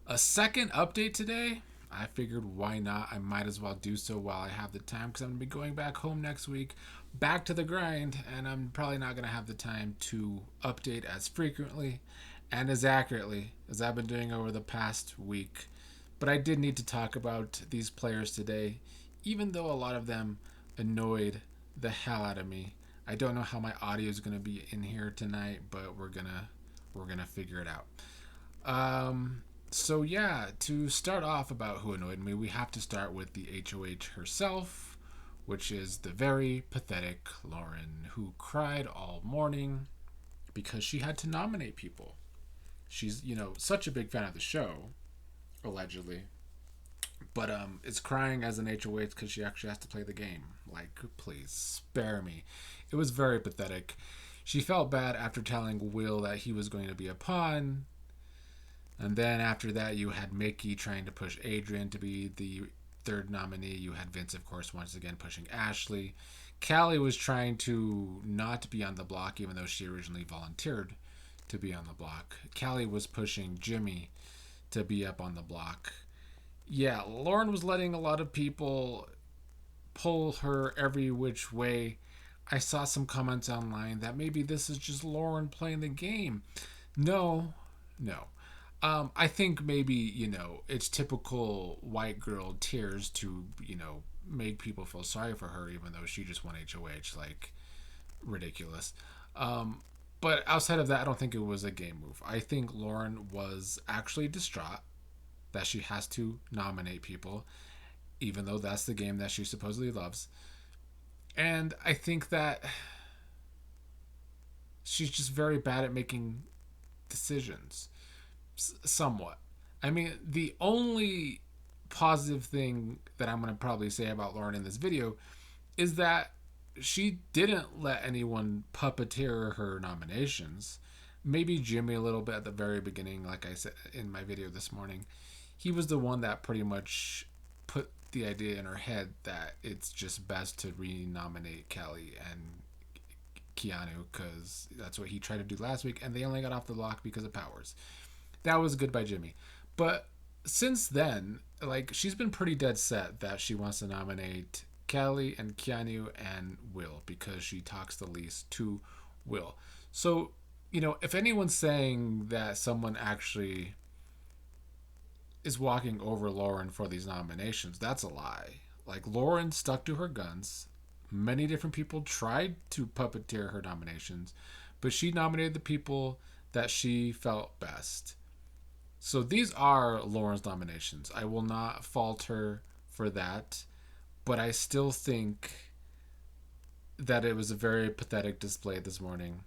A second update today. I figured why not? I might as well do so while I have the time because I'm going to be going back home next week, back to the grind, and I'm probably not going to have the time to update as frequently and as accurately as I've been doing over the past week. But I did need to talk about these players today, even though a lot of them annoyed the hell out of me. I don't know how my audio is going to be in here tonight, but we're gonna figure it out. So yeah, to start off about who annoyed me, we have to start with the HOH herself, which is the very pathetic Lauren, who cried all morning because she had to nominate people. She's, such a big fan of the show, allegedly, but is crying as an HOH because she actually has to play the game. Like, please spare me. It was very pathetic. She felt bad after telling Will that he was going to be a pawn. And then after that, you had Mickey trying to push Adrien to be the third nominee. You had Vince, of course, once again pushing Ashley. Callie was trying to not be on the block, even though she originally volunteered to be on the block. Callie was pushing Jimmy to be up on the block. Yeah, Lauren was letting a lot of people pull her every which way. I saw some comments online that maybe this is just Lauren playing the game. No, no. I think maybe, it's typical white girl tears to, make people feel sorry for her, even though she just won HOH. Like, ridiculous. But outside of that, I don't think it was a game move. I think Lauren was actually distraught that she has to nominate people, even though that's the game that she supposedly loves. And I think that she's just very bad at making decisions. Somewhat. I mean, the only positive thing that I'm going to probably say about Lauren in this video is that she didn't let anyone puppeteer her nominations. Maybe Jimmy a little bit at the very beginning, like I said in my video this morning. He was the one that pretty much put the idea in her head that it's just best to re-nominate Callie and Keanu because that's what he tried to do last week, and they only got off the block because of powers. That was good by Jimmy. But since then, like, she's been pretty dead set that she wants to nominate Callie and Keanu and Will because she talks the least to Will. So, if anyone's saying that someone actually is walking over Lauren for these nominations, that's a lie. Like, Lauren stuck to her guns. Many different people tried to puppeteer her nominations, but she nominated the people that she felt best. So these are Lauren's nominations. I will not fault her for that, but I still think that it was a very pathetic display this morning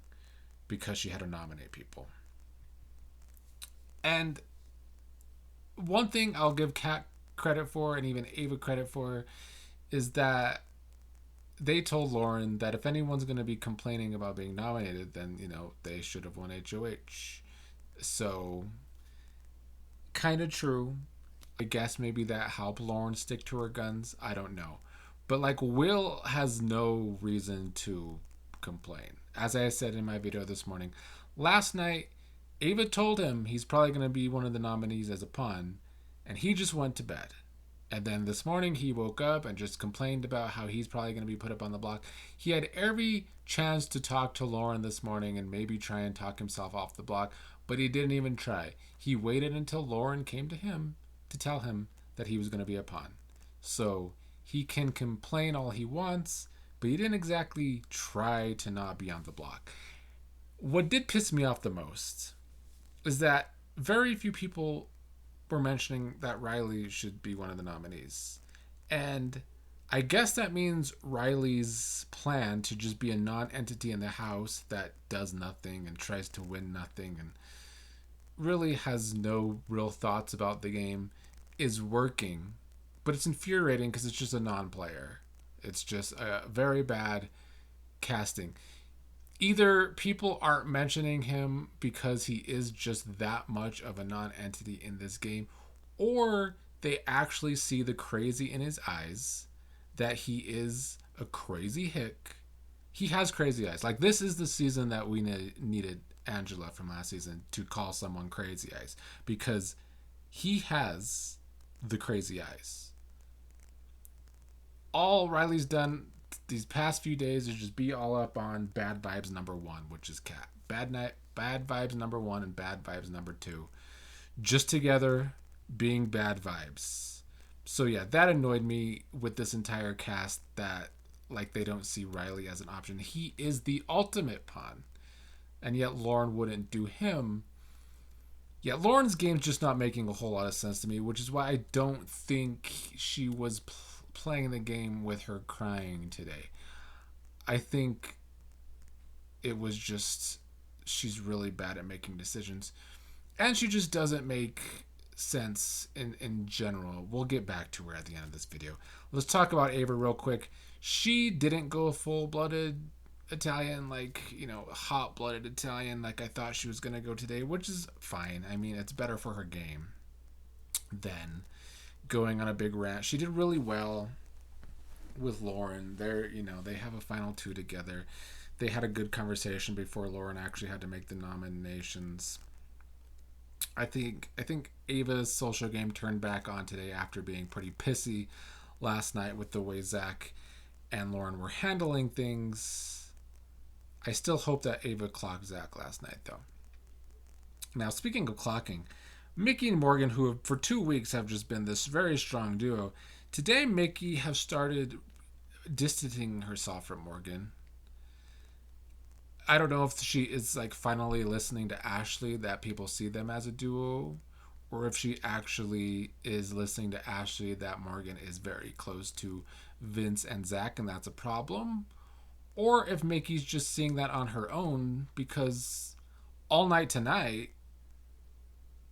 because she had to nominate people. And one thing I'll give Kat credit for and even Ava credit for is that they told Lauren that if anyone's going to be complaining about being nominated, then, they should have won HOH. So, kind of true. I guess maybe that helped Lauren stick to her guns. I don't know. But, like, Will has no reason to complain. As I said in my video this morning, last night, Ava told him he's probably going to be one of the nominees as a pawn, and he just went to bed. And then this morning he woke up and just complained about how he's probably going to be put up on the block. He had every chance to talk to Lauren this morning and maybe try and talk himself off the block, but he didn't even try. He waited until Lauren came to him to tell him that he was going to be a pawn. So he can complain all he wants, but he didn't exactly try to not be on the block. What did piss me off the most is that very few people were mentioning that Riley should be one of the nominees. And I guess that means Riley's plan to just be a non-entity in the house that does nothing and tries to win nothing and really has no real thoughts about the game is working. But it's infuriating because it's just a non-player. It's just a very bad casting. Either people aren't mentioning him because he is just that much of a non-entity in this game, or they actually see the crazy in his eyes, that he is a crazy hick. He has crazy eyes. Like, this is the season that we needed Angela from last season to call someone crazy eyes, because He has the crazy eyes. All Riley's done these past few days is just be all up on bad vibes number one, which is Cat. Bad vibes number one and bad vibes number two, just together being bad vibes. So yeah, that annoyed me with this entire cast, that like they don't see Riley as an option. He is the ultimate pawn, and yet Lauren wouldn't do him. Yeah, Lauren's game's just not making a whole lot of sense to me, which is why I don't think she was playing the game with her crying today. I think it was just she's really bad at making decisions, and she just doesn't make sense in general. We'll get back to her at the end of this video. Let's talk about Ava real quick. She didn't go full-blooded Italian, like, hot-blooded Italian like I thought she was going to go today, which is fine. I mean, it's better for her game than going on a big rant. She did really well with Lauren. They have a final two together. They had a good conversation before Lauren actually had to make the nominations. I think Ava's social game turned back on today after being pretty pissy last night with the way Zach and Lauren were handling things. I still hope that Ava clocked Zach last night, though. Now, speaking of clocking, Mickey and Morgan, who have, for 2 weeks have just been this very strong duo, today Mickey has started distancing herself from Morgan. I don't know if she is like finally listening to Ashley that people see them as a duo, or if she actually is listening to Ashley that Morgan is very close to Vince and Zach and that's a problem, or if Mickey's just seeing that on her own because all night tonight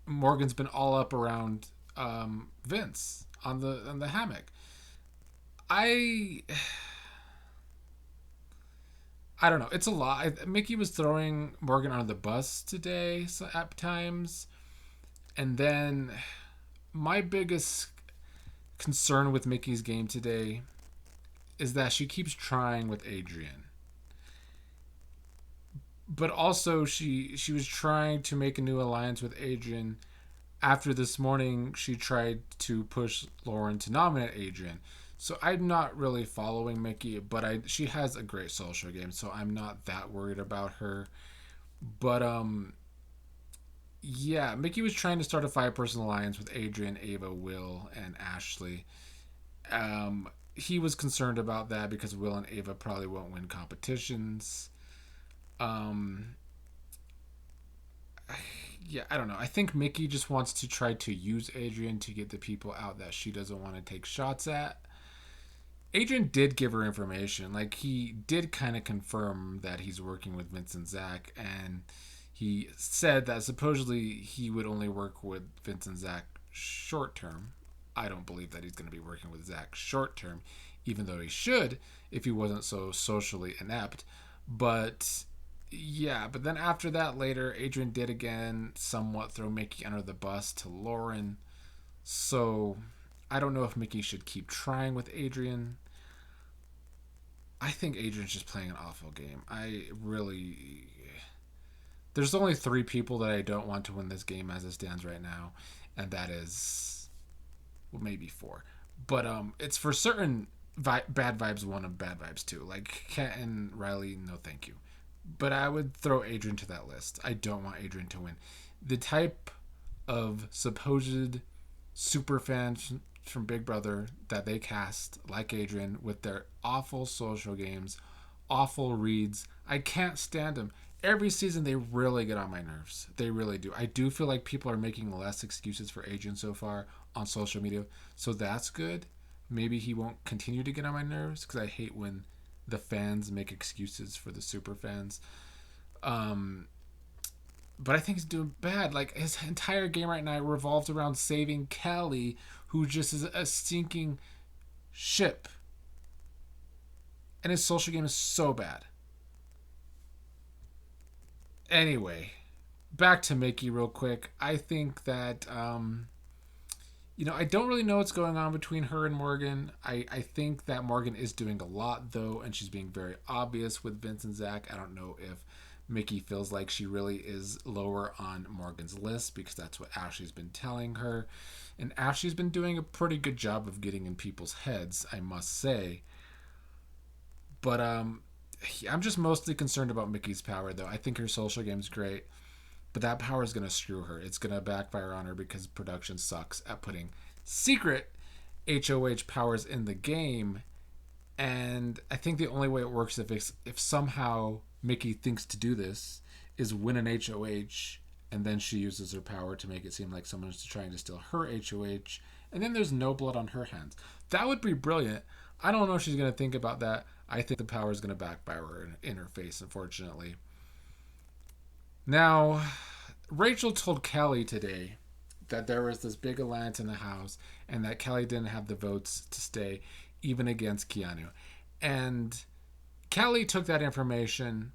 Morgan's been all up around Vince on the hammock. I don't know. It's a lot. Mickey was throwing Morgan under the bus today at times. And then my biggest concern with Mickey's game today is that she keeps trying with Adrien. But also she was trying to make a new alliance with Adrien after this morning she tried to push Lauren to nominate Adrien. So I'm not really following Mickey, but she has a great social game, so I'm not that worried about her. But yeah, Mickey was trying to start a 5-person alliance with Adrien, Ava, Will, and Ashley. He was concerned about that because Will and Ava probably won't win competitions. Yeah, I don't know. I think Mickey just wants to try to use Adrien to get the people out that she doesn't want to take shots at. Adrien did give her information. Like, he did kind of confirm that he's working with Vince and Zach, and he said that supposedly he would only work with Vince and Zach short term. I don't believe that he's going to be working with Zach short term, even though he should if he wasn't so socially inept. But yeah, but then after that later, Adrien did again somewhat throw Mickey under the bus to Lauren. So I don't know if Mickey should keep trying with Adrien. I think Adrian's just playing an awful game. There's only 3 people that I don't want to win this game as it stands right now, and that is, well, maybe 4. But it's for certain bad vibes 1 and bad vibes 2. Like Kat and Riley, no thank you. But I would throw Adrien to that list. I don't want Adrien to win. The type of supposed super fans from Big Brother that they cast, like Adrien, with their awful social games, awful reads, I can't stand them. Every season they really get on my nerves. They really do. I do feel like people are making less excuses for Adrien so far on social media, so that's good. Maybe he won't continue to get on my nerves because I hate when the fans make excuses for the super fans. But I think he's doing bad. Like, his entire game right now revolves around saving Callie, who just is a sinking ship. And his social game is so bad. Anyway, back to Mickey real quick. I think that, I don't really know what's going on between her and Morgan. I think that Morgan is doing a lot, though, and she's being very obvious with Vince and Zach. I don't know if Mickey feels like she really is lower on Morgan's list because that's what Ashley's been telling her. And Ashley's been doing a pretty good job of getting in people's heads, I must say. But I'm just mostly concerned about Mickey's power, though. I think her social game's great, but that power is going to screw her. It's going to backfire on her because production sucks at putting secret HOH powers in the game. And I think the only way it works if somehow Mickey thinks to do this is win an HOH, and then she uses her power to make it seem like someone's trying to steal her HOH, and then there's no blood on her hands. That would be brilliant. I don't know if she's going to think about that. I think the power is going to backfire in her face, unfortunately. Now, Rachel told Callie today that there was this big alliance in the house and that Callie didn't have the votes to stay, even against Keanu. And Callie took that information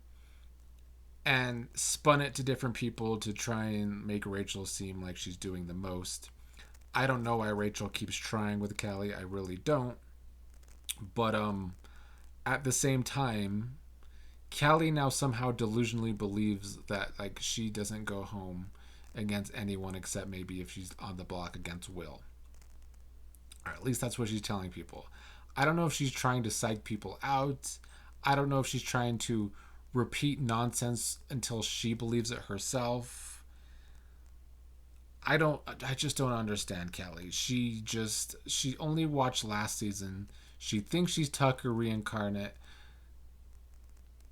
and spun it to different people to try and make Rachel seem like she's doing the most. I don't know why Rachel keeps trying with Callie. I really don't. But at the same time, Callie now somehow delusionally believes that like she doesn't go home against anyone except maybe if she's on the block against Will. Or at least that's what she's telling people. I don't know if she's trying to psych people out. I don't know if she's trying to repeat nonsense until she believes it herself. I just don't understand Callie. She only watched last season. She thinks she's Tucker reincarnate,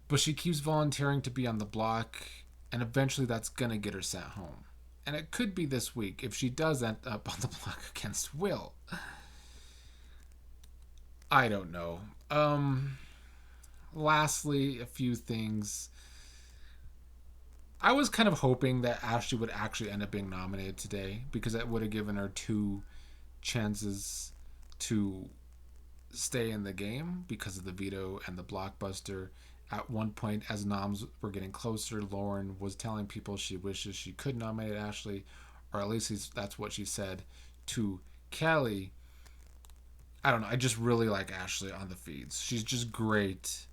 but she keeps volunteering to be on the block, and eventually that's gonna get her sent home. And it could be this week if she does end up on the block against Will. I don't know. Lastly, a few things. I was kind of hoping that Ashley would actually end up being nominated today because that would have given her 2 chances to stay in the game because of the veto and the blockbuster. At one point, as noms were getting closer, Lauren was telling people she wishes she could nominate Ashley, or at least that's what she said to Callie. I don't know. I just really like Ashley on the feeds. She's just great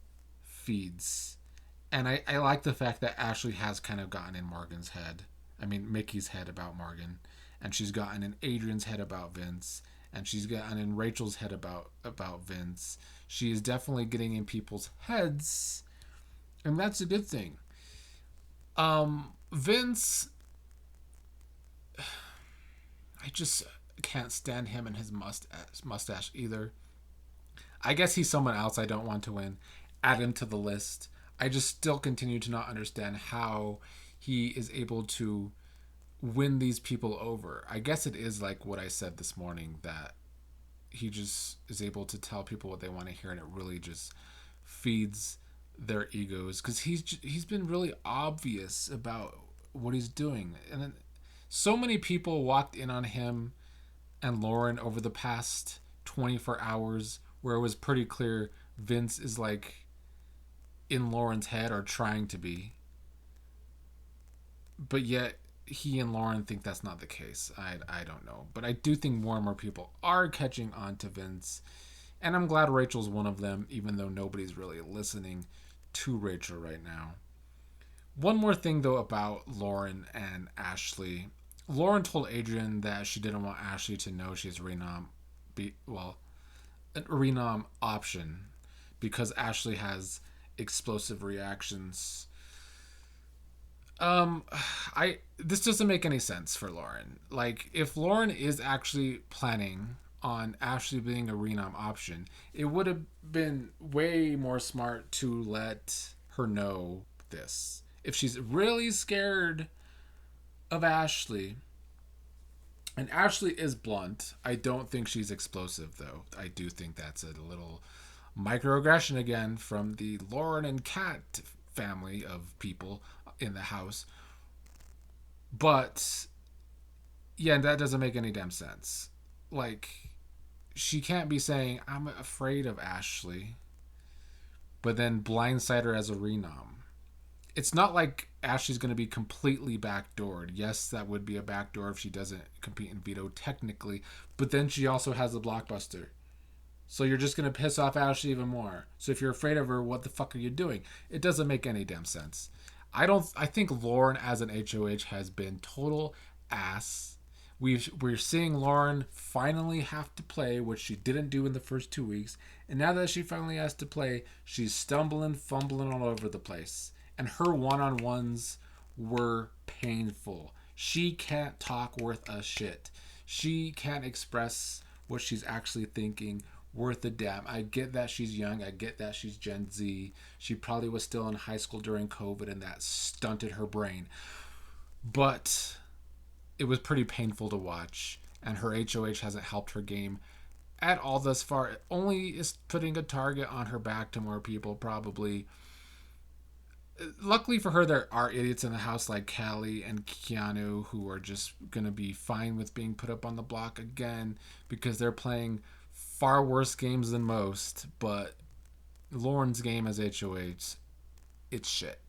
feeds. And I like the fact that Ashley has kind of gotten in Morgan's head. I mean, Mickey's head about Morgan. And she's gotten in Adrian's head about Vince. And she's gotten in Rachel's head about Vince. She is definitely getting in people's heads. And that's a good thing. Vince, I just can't stand him and his mustache either. I guess he's someone else I don't want to win. Add him to the list. I just still continue to not understand how he is able to win these people over. I guess it is like what I said this morning, that he just is able to tell people what they want to hear, and it really just feeds their egos, because he's been really obvious about what he's doing. And then so many people walked in on him and Lauren over the past 24 hours where it was pretty clear Vince is like in Lauren's head, or trying to be, but yet he and Lauren think that's not the case. I don't know, but I do think more and more people are catching on to Vince, and I'm glad Rachel's one of them, even though nobody's really listening to Rachel right now. One more thing though about Lauren and Ashley. Lauren told Adrien that she didn't want Ashley to know she has an renom option because Ashley has explosive reactions. This doesn't make any sense for Lauren. Like, if Lauren is actually planning on Ashley being a renom option, it would have been way more smart to let her know this. If she's really scared of Ashley, and Ashley is blunt, I don't think she's explosive though. I do think that's a little microaggression again from the Lauren and Kat family of people in the house. But yeah, that doesn't make any damn sense. Like, she can't be saying I'm afraid of Ashley, but then blindside her as a renom. It's not like Ashley's going to be completely backdoored. Yes, that would be a backdoor if she doesn't compete in veto technically, but then she also has a blockbuster. So you're just going to piss off Ashley even more. So if you're afraid of her, what the fuck are you doing? It doesn't make any damn sense. I think Lauren as an HOH has been total ass. We're seeing Lauren finally have to play, which she didn't do in the first 2 weeks. And now that she finally has to play, she's stumbling, fumbling all over the place. And her one-on-ones were painful. She can't talk worth a shit. She can't express what she's actually thinking worth a damn. I get that she's young. I get that she's Gen Z. She probably was still in high school during COVID and that stunted her brain. But it was pretty painful to watch. And her HOH hasn't helped her game at all thus far. It only is putting a target on her back to more people, probably. Luckily for her, there are idiots in the house like Callie and Keanu who are just going to be fine with being put up on the block again because they're playing far worse games than most. But Lauren's game as HOH, it's shit.